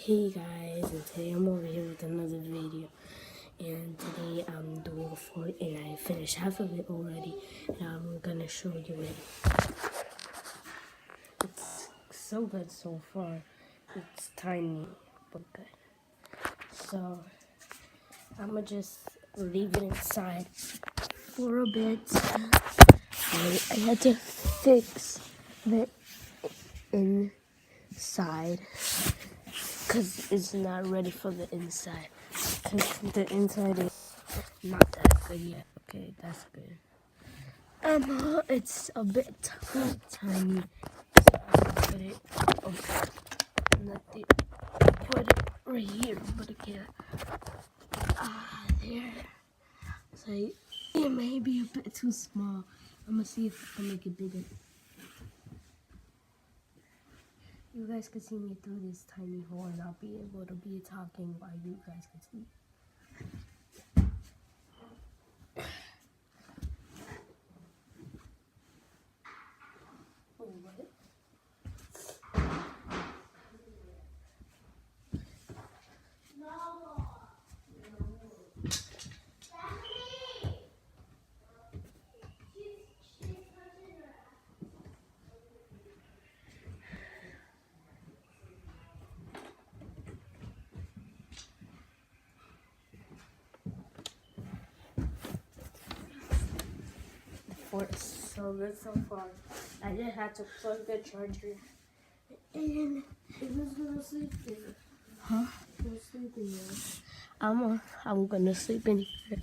Hey guys, and today I'm over here with another video, and today I'm doing a fort, and I finished half of it already, and I'm gonna show you it. It's so good so far. It's tiny, but good. So I'm gonna just leave it inside for a bit. I had to fix the inside because it's not ready for the inside. Because the inside is not that good yet. Okay, that's good. It's a bit tiny. So I'm gonna put it. Okay, put it right here, but I can't. There. So it may be a bit too small. I'm gonna see if I can make it bigger. You guys can see me through this tiny hole, and I'll be able to be talking while you guys can see. Wait, what? It's so good so far. I just had to plug the charger. And who's gonna sleep there? Huh? Who's sleeping there? I'm gonna sleep in here.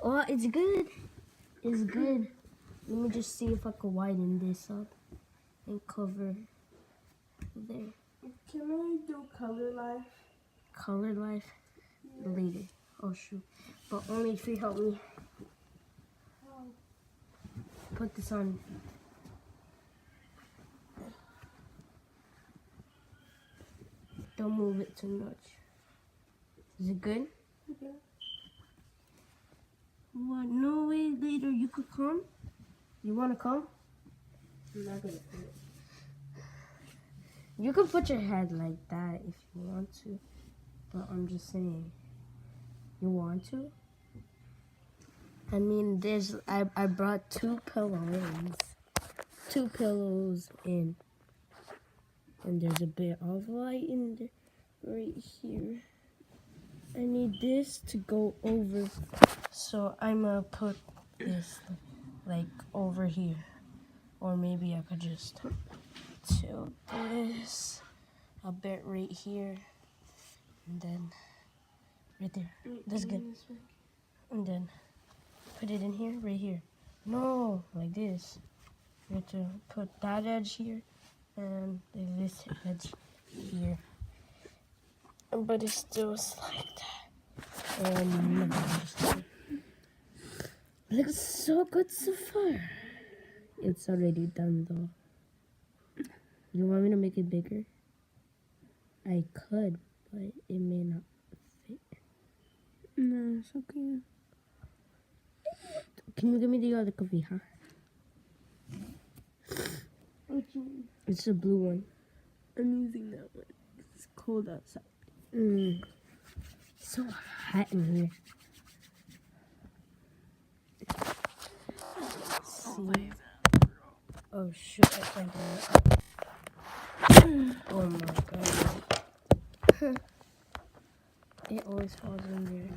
Oh, it's good. It's good. Let me just see if I can widen this up and cover there. Can I do color life? Color life? Yeah. Later. Oh shoot. But only if you help me. Put this on. Don't move it too much. Is it good? Yeah. What? No way. Later you could come? You want to come? I'm not gonna do it. You can put your head like that if you want to. But I'm just saying. You want to? I mean, I brought two pillows. Two pillows in. And there's a bit of light in there, right here. I need this to go over. So I'm gonna put this like over here. Or maybe I could just tilt this a bit right here. And then right there. That's good. And then put it in here, right here. No, like this. You have to put that edge here and this edge here. But it's still like that. And it looks so good so far. It's already done though. You want me to make it bigger? I could, but it may not fit. No, it's okay. Can you give me the other coffee, huh? What you mean? It's a blue one. I'm using that one. It's cold outside. It's so hot in here. See? Oh shoot, I can't do it. Oh my god. It always falls in there.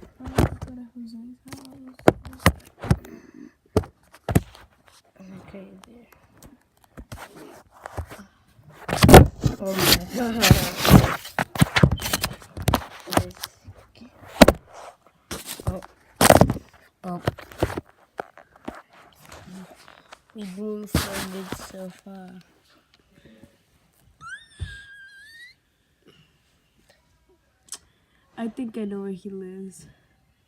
Okay, there. Oh my god. Oh. We're doing so good so far. I think I know where he lives.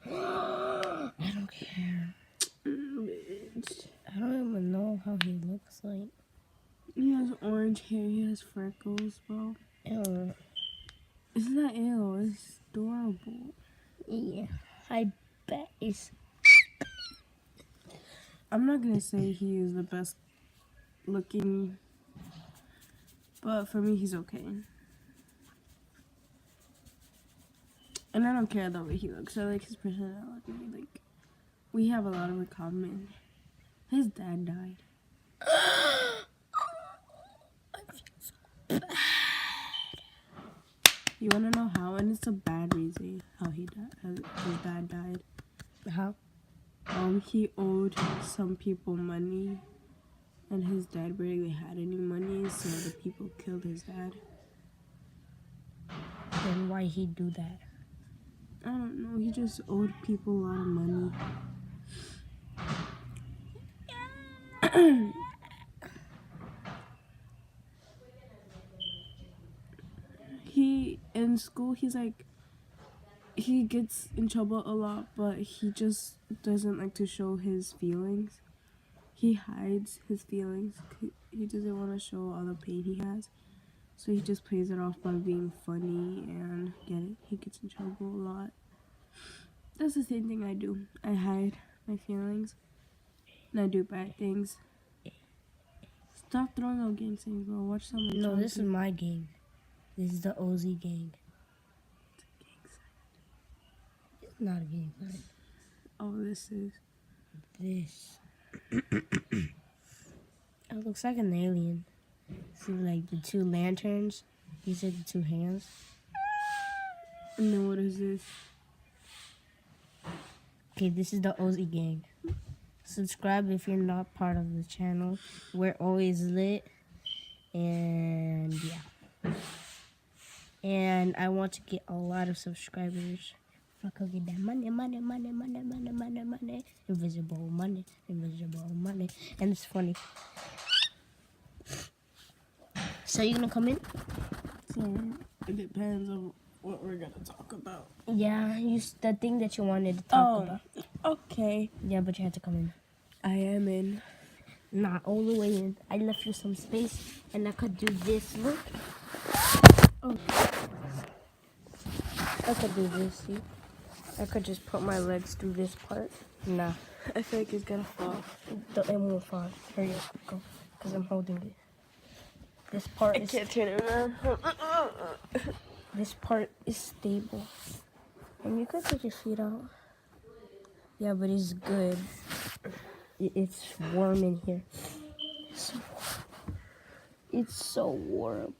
I don't care. Bitch. I don't even know how he looks like. He has orange hair. He has freckles, bro. Ew. It's not ill. It's adorable. Yeah, I bet it's... I'm not gonna say he is the best looking, but for me, he's okay. And I don't care the way he looks. I like his personality. Like, we have a lot in common. His dad died. You wanna know how? And it's a bad reason how he died. How his dad died. How? He owed some people money, and his dad barely had any money, so the people killed his dad. Then why he do that? I don't know. He just owed people a lot of money. He in school. He's like. He gets in trouble a lot, but he just doesn't like to show his feelings. He hides his feelings. He doesn't want to show all the pain he has. So he just plays it off by being funny and he gets in trouble a lot. That's the same thing I do. I hide my feelings and I do bad things. Stop throwing out gang signs, bro. Watch someone. No, this is my gang. This is the OZ gang. It's not a gang sign. Oh, this is. This. It looks like an alien. See, like the two lanterns. These are the two hands. And then what is this? Okay, this is the OZ gang. Subscribe if you're not part of the channel. We're always lit. And yeah. And I want to get a lot of subscribers. I could get that money. Invisible money. And it's funny. So you gonna come in? So it depends on what we're gonna talk about. Yeah, the thing that you wanted to talk about. Okay. Yeah, but you had to come in. I am in. Not all the way in. I left you some space, and I could do this. Look. Oh. I could do this. See. I could just put my legs through this part. Nah. I feel like it's gonna fall. It won't fall. Hurry up, go. Because I'm holding it. This part is... can't turn it around. This part is stable. And you could take your feet out. Yeah, but it's good. It's warm in here. It's so warm.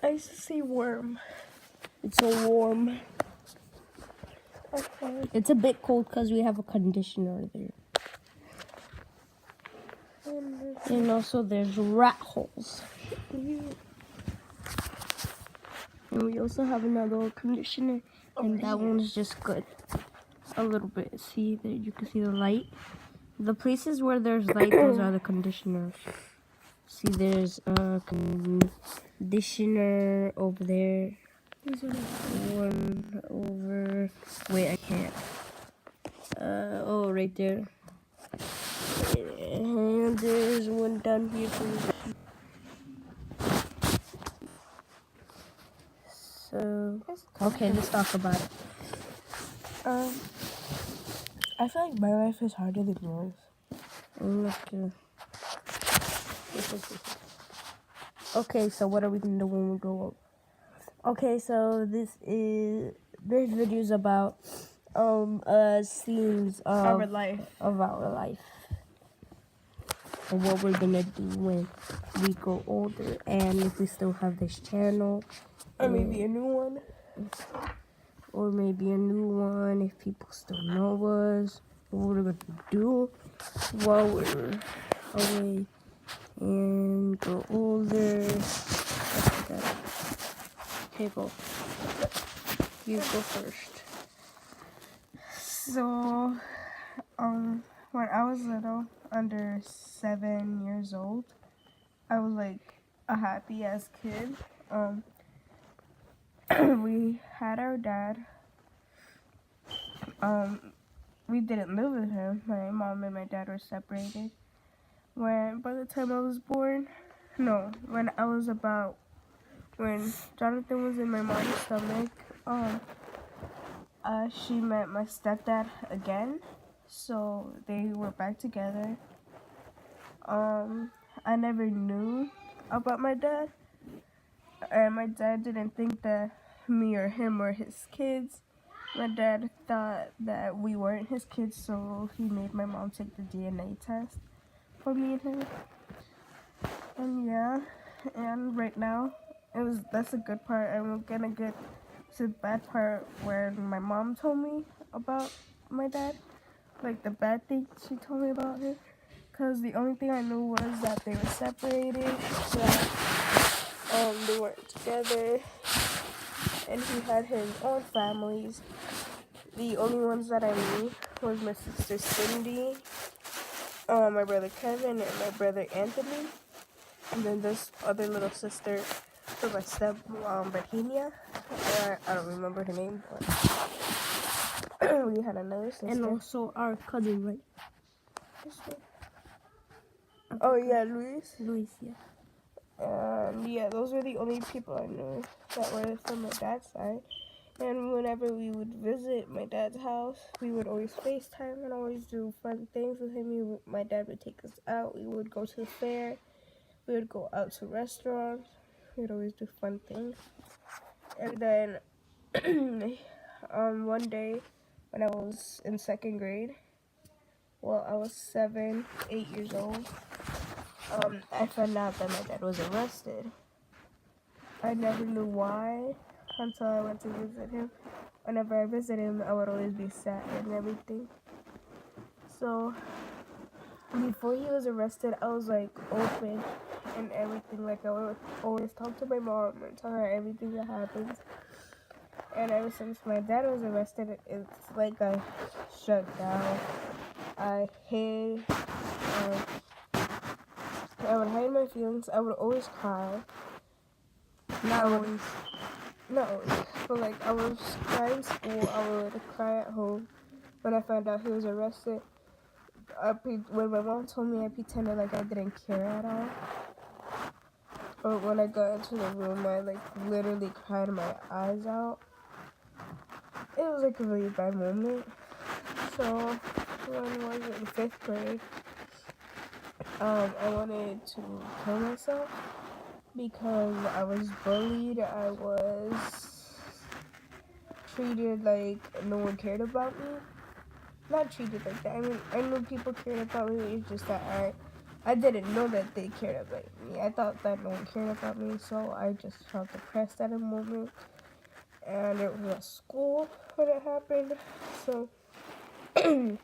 I used to say worm. It's so warm. Okay. It's a bit cold because we have a conditioner there. And also there's rat holes. And we also have another conditioner. And that one is just good. A little bit. See, there you can see the light. The places where there's light, those are the conditioners. See, there's a conditioner over there. One over. Wait, I can't. Oh, right there. And there's one down here too. So, okay, let's talk about it. I feel like my life is harder than yours. Okay, so what are we gonna do when we grow up? Okay, so this video is about scenes of Our life. our life. And what we're gonna do when we grow older, and if we still have this channel. Or maybe a new one. Or maybe a new one if people still know us. What we're gonna do while we're away and grow older. Okay, go. You go first. So, when I was little, under 7 years old, I was like a happy ass kid. We had our dad. We didn't live with him. My mom and my dad were separated. By the time I was born, when Jonathan was in my mom's stomach, she met my stepdad again. So they were back together. I never knew about my dad. And my dad didn't think that me or him were his kids. My dad thought that we weren't his kids, so he made my mom take the DNA test for me and him. And yeah, and right now, that's a good part. And we're gonna get to the bad part where my mom told me about my dad, like the bad thing she told me about him. Cause the only thing I knew was that they were separated, that they weren't together, and he had his own families. The only ones that I knew was my sister Cindy, my brother Kevin, and my brother Anthony, and then this other little sister for my step Virginia. I don't remember her name, but we had another sister. And also our cousin, right? Oh yeah, Luis. Luis, yeah. And yeah, those were the only people I knew that were from my dad's side. And whenever we would visit my dad's house, we would always FaceTime and always do fun things with him. My dad would take us out. We would go to the fair. We would go out to restaurants. We would always do fun things. And then one day when I was in second grade, well, I was 7, 8 years old, I found out that my dad was arrested. I never knew why until I went to visit him. Whenever I visit him, I would always be sad and everything. So before he was arrested, I was like open and everything. Like I would always talk to my mom and tell her everything that happens. And ever since my dad was arrested, it's like I shut down. I hid. I would hide my feelings. I would always cry. Not always. Not always, but like I would cry in school. I would cry at home. When I found out he was arrested, when my mom told me, I pretended like I didn't care at all. But when I got into the room, I like literally cried my eyes out. It was like a really bad moment. So when was it? In 5th grade, I wanted to kill myself because I was bullied. I was treated like no one cared about me. Not treated like that. I mean, I knew people cared about me. It's just that I didn't know that they cared about me. I thought that no one cared about me, so I just felt depressed at a moment. And it was at school when it happened. So one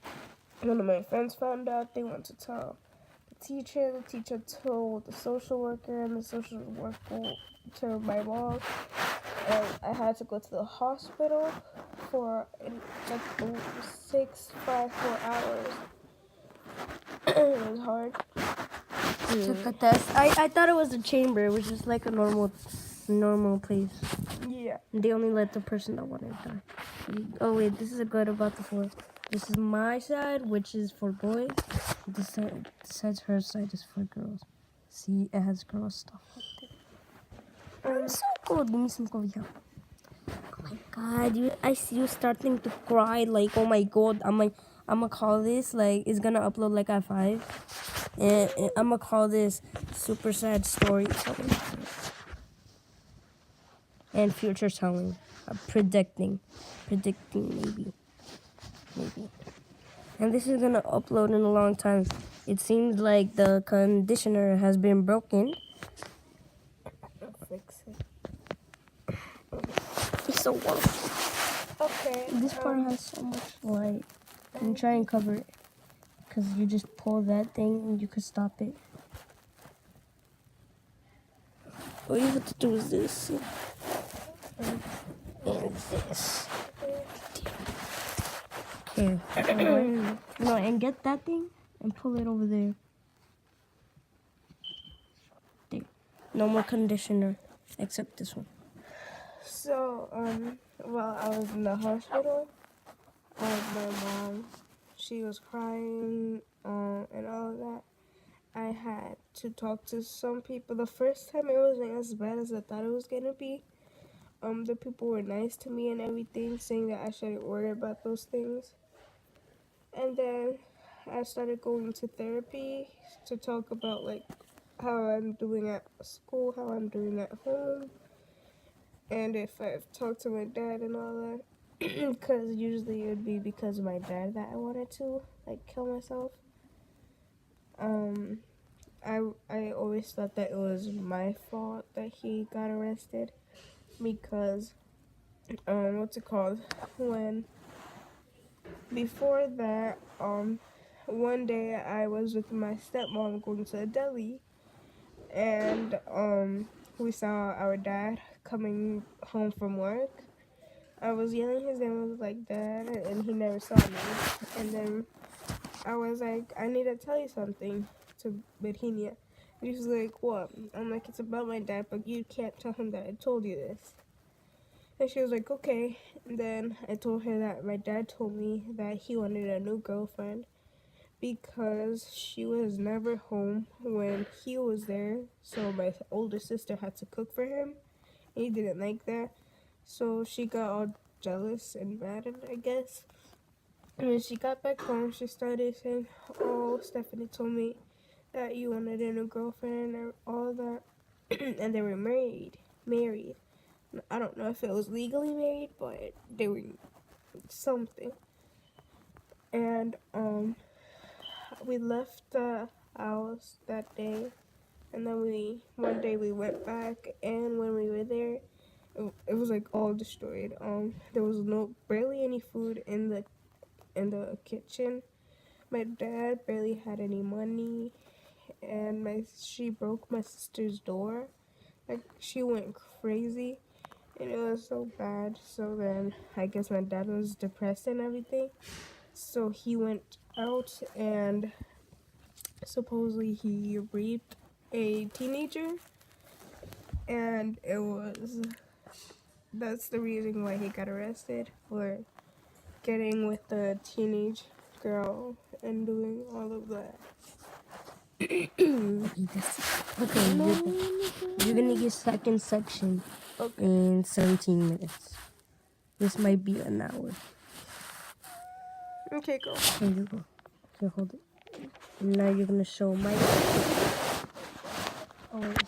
of my friends found out. They went to tell the teacher. The teacher told the social worker, and the social worker told my mom. And I had to go to the hospital for like 4 hours. It was hard. Took a test. I thought it was a chamber, which is like a normal place. Yeah. They only let the person that wanted to die. Oh wait, this is a good about the four. This is my side, which is for boys. This side, her side is for girls. See, it has girl stuff up there. I'm so cold. Give me some coffee. Oh my god, I see you starting to cry. Like, oh my god, I'm gonna call this like it's gonna upload like at 5, and I'm gonna call this super sad story and future telling, predicting maybe. And this is gonna upload in a long time. It seems like the conditioner has been broken. Fix it. It's so warm. Okay. This part has so much light. And try and cover it, because you just pull that thing and you can stop it. All you have to do is this. And this. Okay. No, and get that thing and pull it over there. There. No more conditioner, except this one. So, while I was in the hospital, my mom, she was crying, and all of that. I had to talk to some people. The first time it wasn't as bad as I thought it was gonna be. The people were nice to me and everything, saying that I shouldn't worry about those things. And then I started going to therapy to talk about like how I'm doing at school, how I'm doing at home, and if I've talked to my dad and all that. Because usually it would be because of my dad that I wanted to like kill myself. Um, I always thought that it was my fault that he got arrested because what's it called, when before that one day I was with my stepmom going to a deli, and we saw our dad coming home from work. I was yelling his name. I was like, "Dad," and he never saw me. And then I was like, "I need to tell you something," to Virginia. And she was like, "What?" I'm like, "It's about my dad, but you can't tell him that I told you this." And she was like, "Okay." And then I told her that my dad told me that he wanted a new girlfriend because she was never home when he was there. So my older sister had to cook for him. And he didn't like that. So she got all jealous and mad, I guess. And when she got back home, she started saying, "Oh, Stephanie told me that you wanted a new girlfriend and all that." And they were married. Married. I don't know if it was legally married, but they were something. And we left the house that day, and then one day we went back, and when we were there, it was like all destroyed. There was barely any food in the kitchen. My dad barely had any money, and she broke my sister's door. Like, she went crazy, and it was so bad. So then I guess my dad was depressed and everything. So he went out and supposedly he raped a teenager, and that's the reason why he got arrested, for getting with the teenage girl and doing all of that. Okay, you're gonna get second section Okay. in 17 minutes. This might be an hour. Okay, go. Here you go. Okay, hold it. And now you're gonna show Mike. Oh, wait.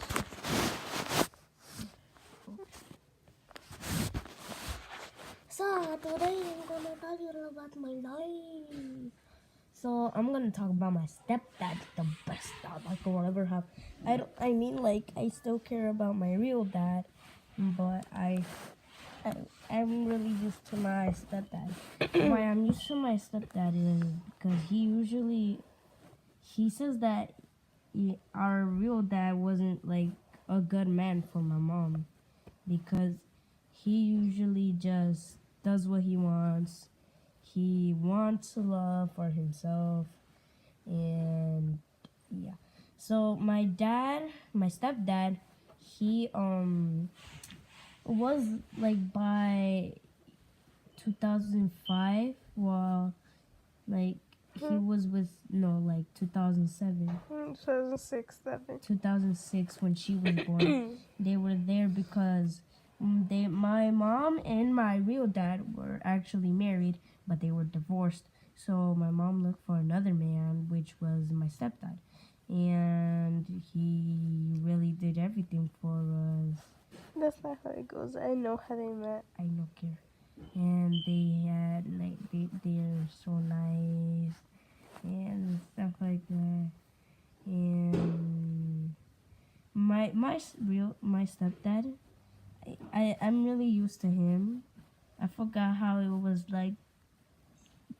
So today I'm gonna tell you about my life. So I'm gonna talk about my stepdad, the best dad I could ever have. I mean, like, I still care about my real dad, but I'm really used to my stepdad. Why I'm used to my stepdad is because he says that our real dad wasn't like a good man for my mom, because he usually just does what he wants. He wants love for himself, and yeah. So my stepdad, he was like by 2005, well, like he was with, no, like 2007, 2006, 7. 2006, when she was born. They were there because my mom and my real dad were actually married, but they were divorced. So my mom looked for another man, which was my stepdad, and he really did everything for us. That's not how it goes. I know how they met. I don't care. And they had like they're so nice and stuff like that. And my stepdad, I'm really used to him. I forgot how it was like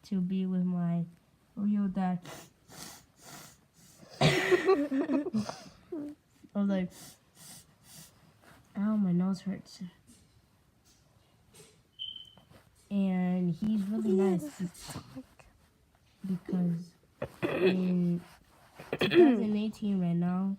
to be with my real dad. I was like, ow, my nose hurts. And he's really nice because in 2018 right now,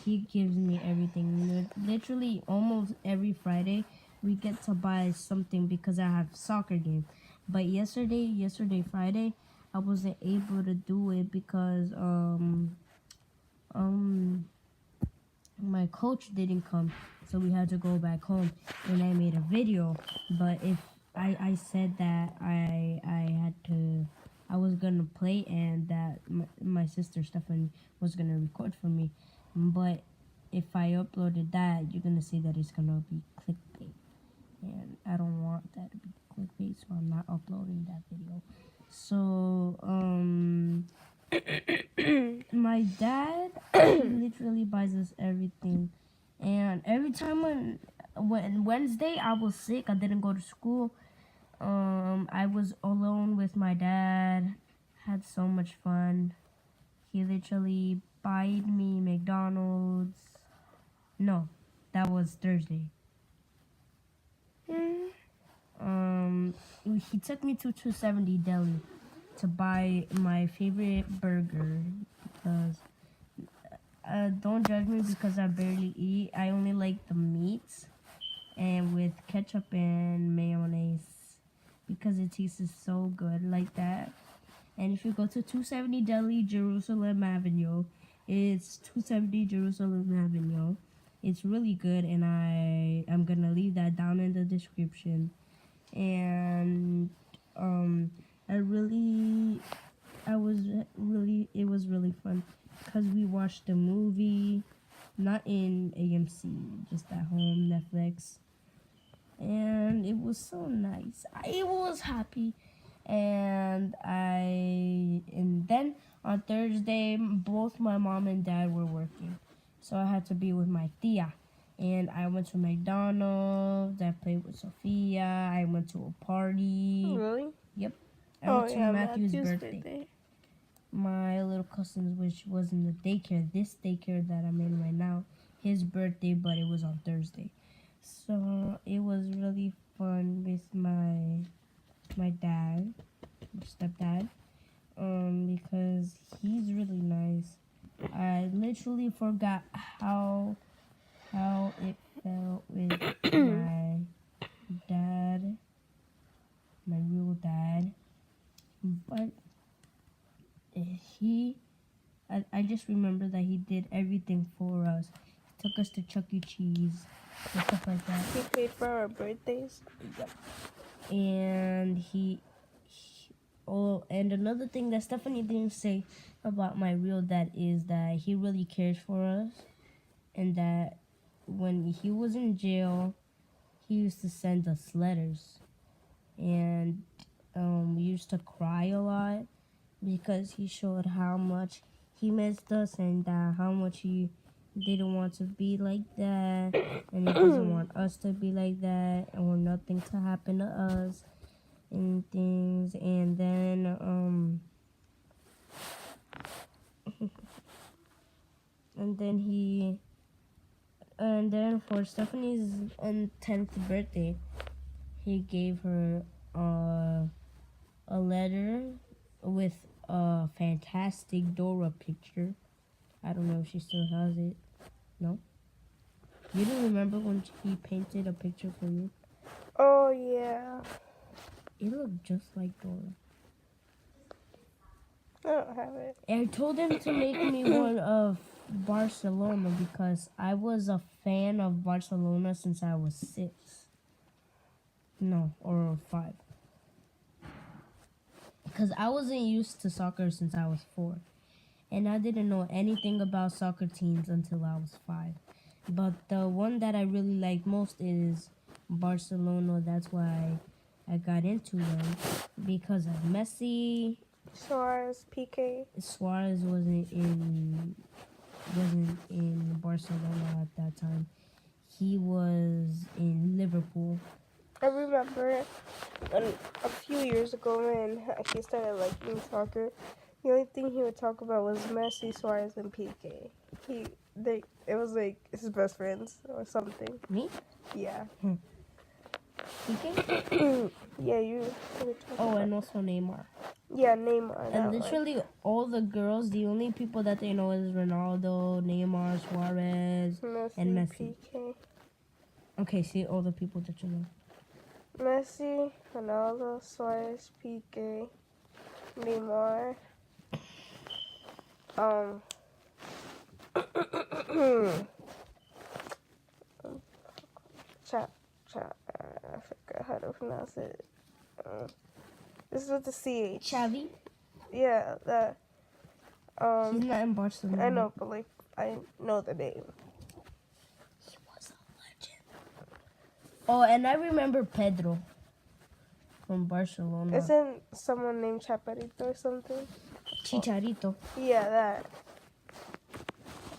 he gives me everything. Literally almost every Friday we get to buy something because I have soccer game. But yesterday Friday, I wasn't able to do it because my coach didn't come, so we had to go back home, and I made a video. But if I said that I was gonna play, and that my sister Stephanie was gonna record for me, But if I uploaded that, you're gonna see that it's gonna be clickbait, and I don't want that to be clickbait, so I'm not uploading that video. So my dad literally buys us everything, and every time when Wednesday I was sick, I didn't go to school. I was alone with my dad, had so much fun. He literally buyed me McDonald's. No, that was Thursday. He took me to 270 Deli to buy my favorite burger because don't judge me because I barely eat. I only like the meats and with ketchup and mayonnaise because it tastes so good like that. And if you go to 270 Deli, Jerusalem Avenue, it's 270 Jerusalem Avenue. It's really good, and I'm gonna leave that down in the description. And it was really fun because we watched the movie, not in AMC, just at home, Netflix, and it was so nice. I was happy, and then on Thursday, both my mom and dad were working, so I had to be with my tia. And I went to McDonald's. I played with Sophia. I went to a party. Really? Yep. I went to Matthew's Matthew's birthday. My little cousin, which was in the daycare, this daycare that I'm in right now, his birthday, but it was on Thursday. So it was really fun with my dad, my stepdad, because he's really nice. I literally forgot how it felt with my dad, my real dad, but I just remember that he did everything for us. He took us to Chuck E. Cheese and stuff like that. He paid for our birthdays. And and another thing that Stephanie didn't say about my real dad is that he really cares for us, and that when he was in jail, he used to send us letters, and we used to cry a lot because he showed how much he missed us and how much he didn't want to be like that, and he doesn't want us to be like that, and want nothing to happen to us and things. And then and then for Stephanie's 10th birthday, he gave her a letter with a fantastic Dora picture. I don't know if she still has it. No? You don't remember when he painted a picture for you? Oh, yeah. It looked just like Dora. I don't have it. I told him to make me one of Barcelona because I was a fan of Barcelona since I was 6. No, or 5. Because I wasn't used to soccer since I was 4. And I didn't know anything about soccer teams until I was 5. But the one that I really like most is Barcelona. That's why I got into them. Because of Messi. Suarez, PK. Suarez wasn't in Barcelona at that time. He was in Liverpool. I remember a few years ago when he started liking soccer, the only thing he would talk about was Messi, Suarez, and PK. It was like his best friends or something. Me? Yeah. PK? Yeah, you were talking about. And also Neymar. Yeah, Neymar. And literally all the girls, the only people that they know is Ronaldo, Neymar, Suarez, and Messi. PK. Okay, see all the people that you know. Messi, Ronaldo, Suarez, PK, Neymar. I forgot how to pronounce it. This is with the CH. Xavi? Yeah, that. He's not in Barcelona. I know, but like I know the name. He was a legend. Oh, and I remember Pedro from Barcelona. Isn't someone named Chaparrito or something? Chicharito. Yeah, that.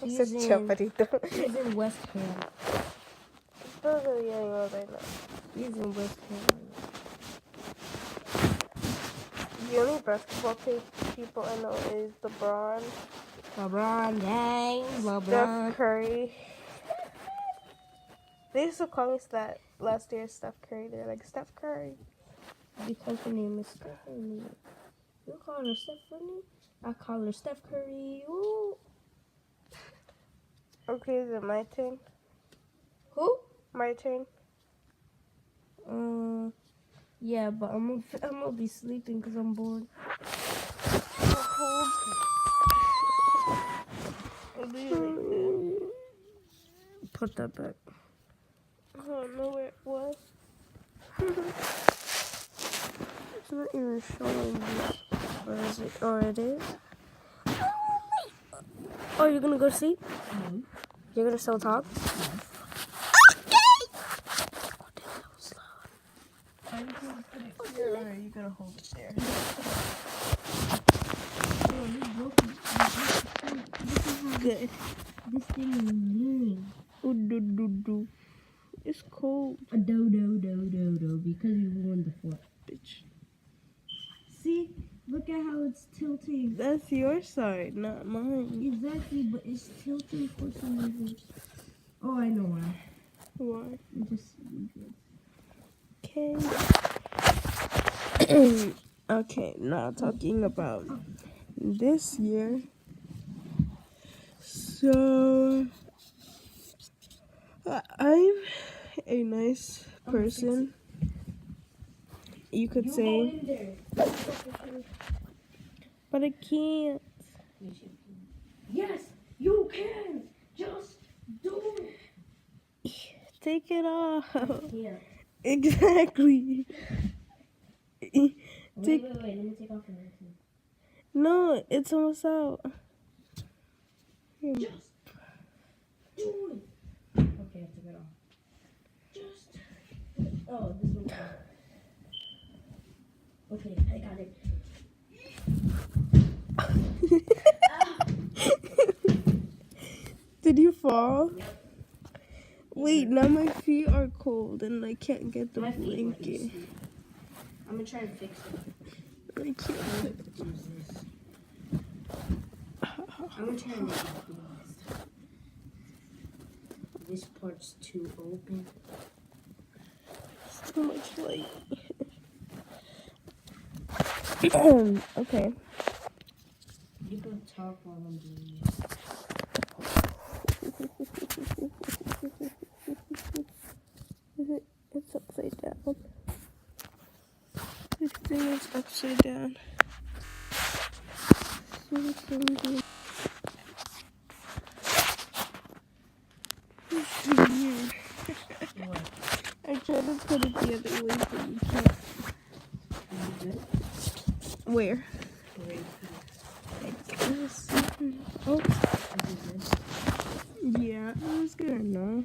I He's said in- Chaparrito. He's in West Ham. Those are the only ones I know. He's in West Ham. The only basketball people I know is LeBron, LeBron James. Steph LeBron. Curry. They used to call me that last year, Steph Curry. They're like, Steph Curry. Because her name is Stephanie. You call her Stephanie? I call her Steph Curry. Ooh. Okay, is it my turn? Who? My turn? Yeah, but I'm gonna be sleeping because I'm bored. Put that back. I don't know where it was. It's not even showing me. Or is it? Or it is? Oh, you're gonna go to sleep? No. You're gonna still talk? Are you gonna put it here or are you gonna hold it there? Good. This thing is leaning. It's cold, Do, because you won the fort. bitch. See? Look at how it's tilting. That's your side, not mine. Exactly, but it's tilting for some reason. Oh, I know why. Why? I'm just Okay. Okay, now talking about this year. So, I'm a nice person. You could say, but I can't. Yes, you can. Just do it. Take it off. Yeah. Exactly. Wait. Let me take off the next one. No, it's almost out. Just do it. Okay, I took it off. Just. Oh, this one's out. Okay, I got it. Did you fall? Yep. Wait, now my feet are cold and I can't get the My feet were blanket. asleep. I'm gonna try and fix it. I can't. Use this. I'm gonna try and make it closed. This part's too open. It's too much light. Okay. You can talk while I'm doing this. It's upside down. This thing is upside down. What? I tried to put it the other way, but you can't. Is it good? Where? Great. I guess. Oh, Is it good? yeah, it was good enough.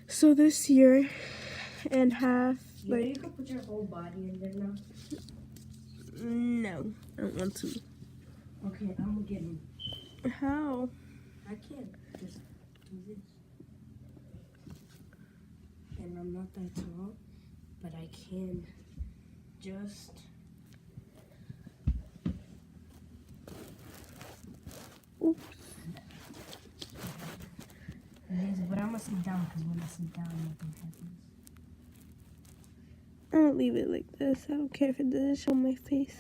So this year and half, You know you like, can put your whole body in there now? no, I don't want to. Okay, I'm gonna get him. How? I can't just do this. And I'm not that tall, but I can just. Oops. But I'm gonna sit down because when I sit down, nothing happens. I don't leave it like this. I don't care if it doesn't show my face.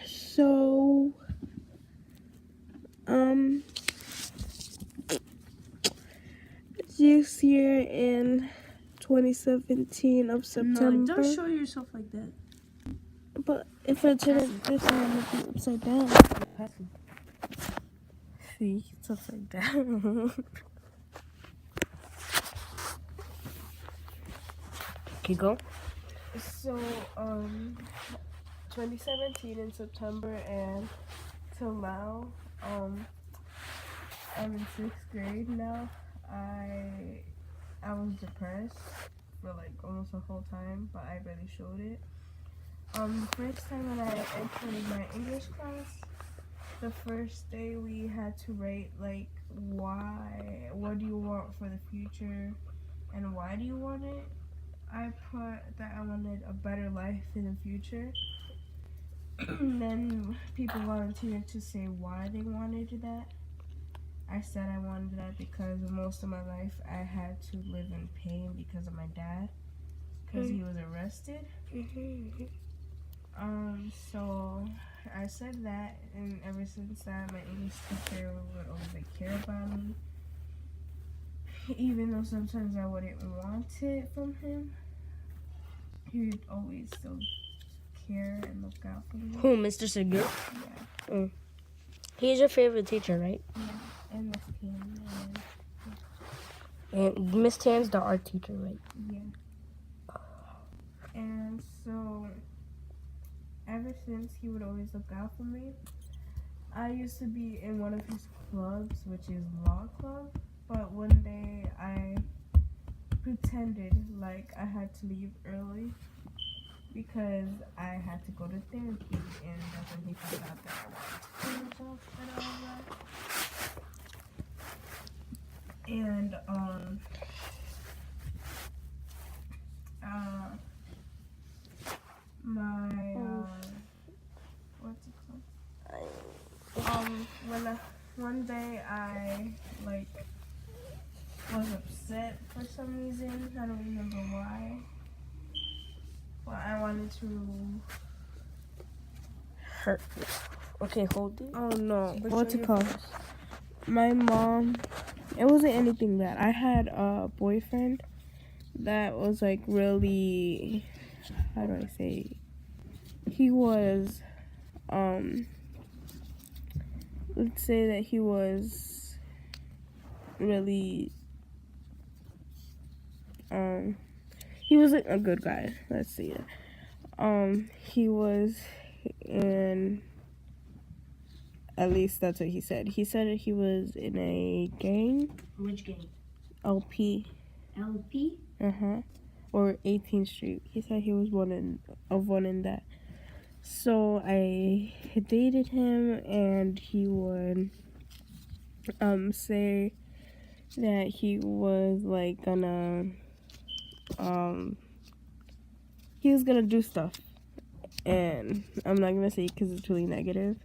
So, this year in 2017 of September. No, don't show yourself like that. But if I turn it this way, it would be upside down. See, it's upside down. Okay, go. So 2017 in September and till now, I'm in 6th grade now. I was depressed for like almost the whole time, but I barely showed it. The first time when I entered my English class, the first day we had to write like what do you want for the future, and why do you want it. I put that I wanted a better life in the future. Then people volunteered to say why they wanted that. I said I wanted that because most of my life I had to live in pain because of my dad, because he was arrested. So I said that, and ever since that, my English teacher would always like care about me, even though sometimes I wouldn't want it from him. He would always still care and look out for me. Who, Mr. Segura? Yeah, He's your favorite teacher, right? and Miss Kim, And Miss Tan's the art teacher, right? yeah. And so, ever since, he would always look out for me. I used to be in one of his clubs, which is Law Club, but one day I pretended like I had to leave early because I had to go to therapy, and that's when he found out that I wanted to kill myself and all that. And what's it called? One day I like was upset for some reason. I don't remember why. But I wanted to. Hurt. Okay, hold it. Oh no! But What's show it your called? face. My mom. It wasn't anything bad. I had a boyfriend that was like really. How do I say? He was. Let's say that he was really. He wasn't a good guy. Let's see it. He was in. At least that's what he said. He said he was in a gang. Which game? LP. LP? Or 18th Street. He said he was one in that. So I dated him, and he would say that he was like gonna he was gonna do stuff, and I'm not gonna say because it's really negative.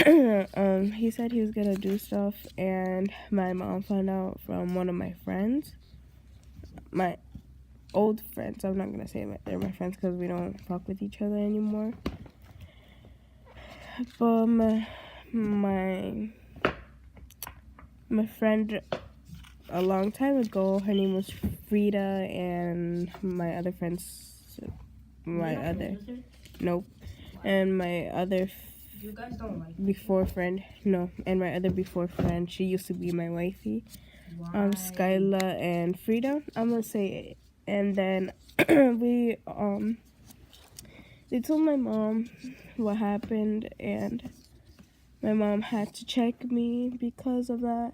He said he was gonna do stuff, and my mom found out from one of my friends, my old friends. I'm not gonna say they're my friends because we don't talk with each other anymore. But my friend a long time ago, her name was Frida, and my other friends, nope, and my other You guys don't like before friend, no, and my other before friend, she used to be my wifey. Skyla and Frida, I'm gonna say it. And then we they told my mom what happened, and my mom had to check me because of that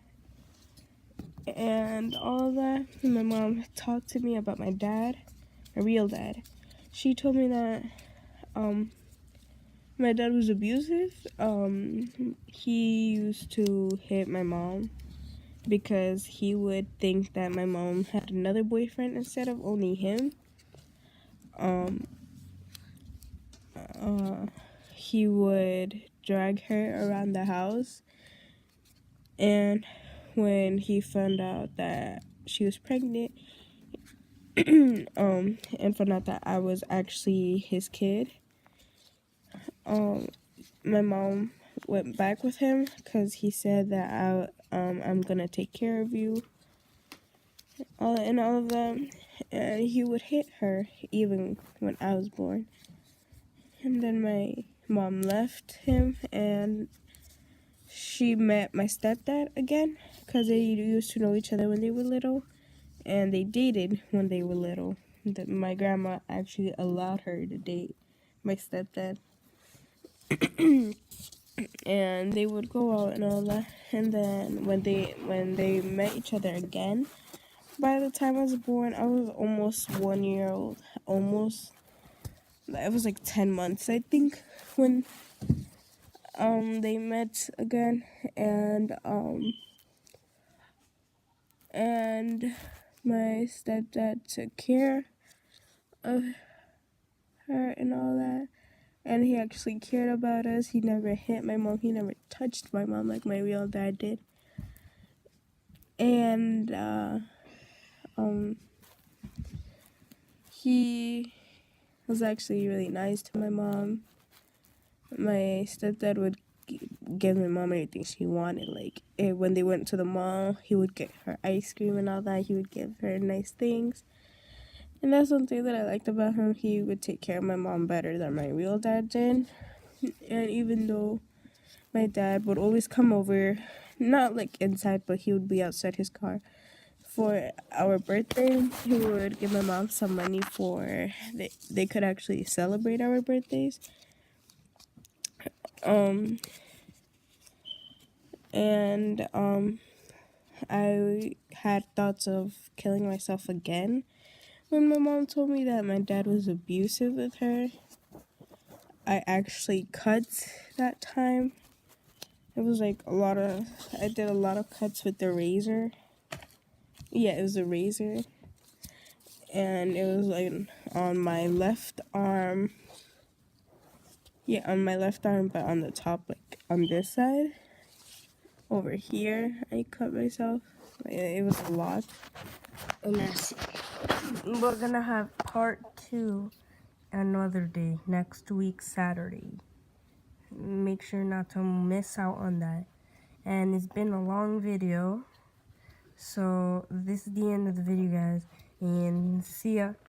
and all of that. And my mom talked to me about my dad, my real dad. She told me that my dad was abusive. He used to hit my mom because he would think that my mom had another boyfriend instead of only him. He would drag her around the house, and when he found out that she was pregnant, and found out that I was actually his kid, my mom went back with him because he said that I'm gonna take care of you, all of them, and he would hit her even when I was born. And then my mom left him, and she met my stepdad again because they used to know each other when they were little, and they dated when they were little. that my grandma actually allowed her to date my stepdad. And they would go out and all that. And then when they met each other again, by the time I was born, I was almost 1 year old. Almost. It was like 10 months, I think, when they met again. And my stepdad took care of her and all that. And he actually cared about us. He never hit my mom. He never touched my mom like my real dad did. And he was actually really nice to my mom. My stepdad would give my mom anything she wanted. Like when they went to the mall, he would get her ice cream and all that. He would give her nice things. And that's something that I liked about him. He would take care of my mom better than my real dad did. And even though my dad would always come over, not like inside, but he would be outside his car for our birthday, he would give my mom some money for they could actually celebrate our birthdays. I had thoughts of killing myself again when my mom told me that my dad was abusive with her. I actually cut that time. It was like I did a lot of cuts with the razor. Yeah, it was a razor. And it was like on my left arm. Yeah, on my left arm, but on the top, like on this side. Over here, I cut myself. It was a lot. And that's it. We're gonna have part 2 another day, next week, Saturday. Make sure not to miss out on that. And it's been a long video. So this is the end of the video, guys. And see ya.